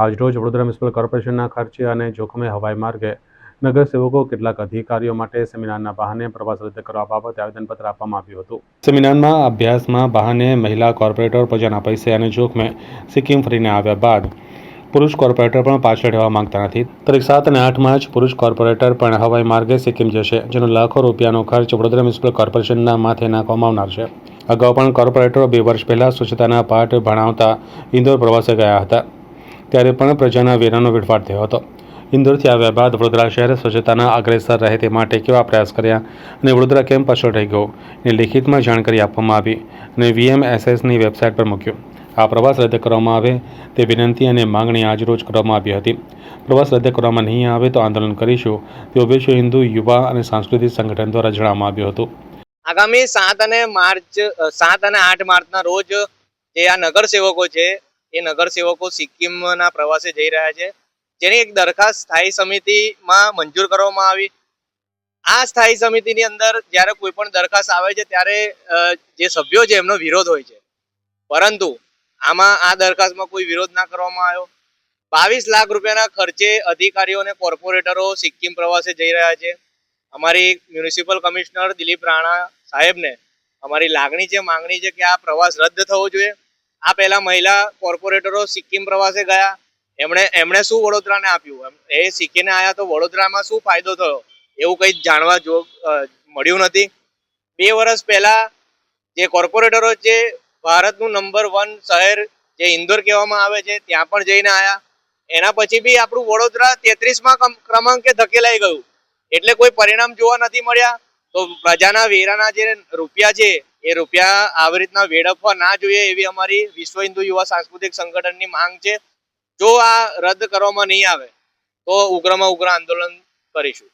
આજરોજ વડોદરા મ્યુનિસિપલ કોર્પોરેશનના ખર્ચે અને જોખમે હવાઈ માર્ગે નગરસેવકો કેટલાક અધિકારીઓ માટે સેમિનારના બહાને પ્રવાસ રદ કરવા બાબતે આવેદનપત્ર આપવામાં આવ્યું હતું। સેમિનારમાં અભ્યાસમાં બહાને મહિલા કોર્પોરેટર પ્રજાના પૈસે અને જોખમે સિક્કિમ ફરીને આવ્યા બાદ પુરુષ કોર્પોરેટર પણ પાછળ રહેવા માંગતા નથી। તારીખ 7 અને 8 જ પુરુષ કોર્પોરેટર પણ હવાઈ માર્ગે સિક્કિમ જશે, જેનો લાખો રૂપિયાનો ખર્ચ વડોદરા મ્યુનિસિપલ કોર્પોરેશનના માથે નાખવામાં આવનાર છે। અગાઉ પણ કોર્પોરેટરો 2 વર્ષ પહેલા સ્વચ્છતાના પાઠ ભણાવતા ઇન્દોર પ્રવાસે ગયા હતા, ત્યારે પણ પ્રજાના વેરાનો વેડફાટ થયો હતો। ઇન્દોરથી આવ્યા બાદ વડોદરા શહેર સ્વચ્છતાના અગ્રેસર રહે તે માટે કેવા પ્રયાસ કર્યા અને વડોદરા કેમ પાછળ રહી ગયું એની લેખિતમાં જાણકારી આપવામાં આવી અને VMSSની વેબસાઇટ પર મૂક્યું। આ પ્રવાસ રદ કરવામાં આવે તે વિનંતી અને માંગણી આજરોજ કરવામાં આવી હતી। પ્રવાસ રદ કરવામાં નહીં આવે તો આંદોલન કરીશું તેવું વિશ્વ હિન્દુ યુવા અને સાંસ્કૃતિક સંગઠન દ્વારા જણાવવામાં આવ્યું હતું। આગામી 7 અને 8 માર્ચના રોજ જે આ નગરસેવકો છે એ નગરસેવકો સિક્કિમના પ્રવાસે જઈ રહ્યા છે, જેની એક દરખાસ્ત સ્થાયી સમિતિમાં મંજૂર કરવામાં આવી। આ સ્થાયી સમિતિની અંદર જ્યારે કોઈ પણ દરખાસ્ત આવે છે ત્યારે જે સભ્યો છે એમનો વિરોધ હોય છે, પરંતુ આમાં આ દરખાસ્તમાં કોઈ વિરોધ ના કરવામાં આવ્યો। 22 લાખ રૂપિયાના ખર્ચે અધિકારીઓ અને કોર્પોરેટરો સિક્કિમ પ્રવાસે જઈ રહ્યા છે। અમારી મ્યુનિસિપલ કમિશનર દિલીપ રાણા સાહેબને અમારી લાગણી છે, માંગણી છે કે આ પ્રવાસ રદ થવો જોઈએ। આ પહેલા મહિલા કોર્પોરેટરો સિક્કિમ પ્રવાસે ગયા, એમણે શું વડોદરાને આપ્યું? એ શીખીને આવ્યા તો વડોદરામાં શું ફાયદો થયો એવું કંઈ જાણવા મળ્યું નથી। 2 વર્ષ પહેલા જે કોર્પોરેટરો છે ભારતનું નંબર 1 શહેર જે ઇન્દોર કહેવામાં આવે છે ત્યાં પણ જઈને આવ્યા, એના પછી બી આપણું વડોદરા 33મા ક્રમાંકે ધકેલાઈ ગયું, એટલે કોઈ પરિણામ જોવા નથી મળ્યા। તો પ્રજાના વેરાના જે રૂપિયા છે એ રૂપિયા આવી રીતના વેડફવા ના જોઈએ એવી અમારી વિશ્વ હિન્દુ યુવા સાંસ્કૃતિક સંગઠનની માંગ છે। જો આ રદ કરવામાં નહીં આવે તો ઉગ્રમાં ઉગ્ર આંદોલન કરીશું।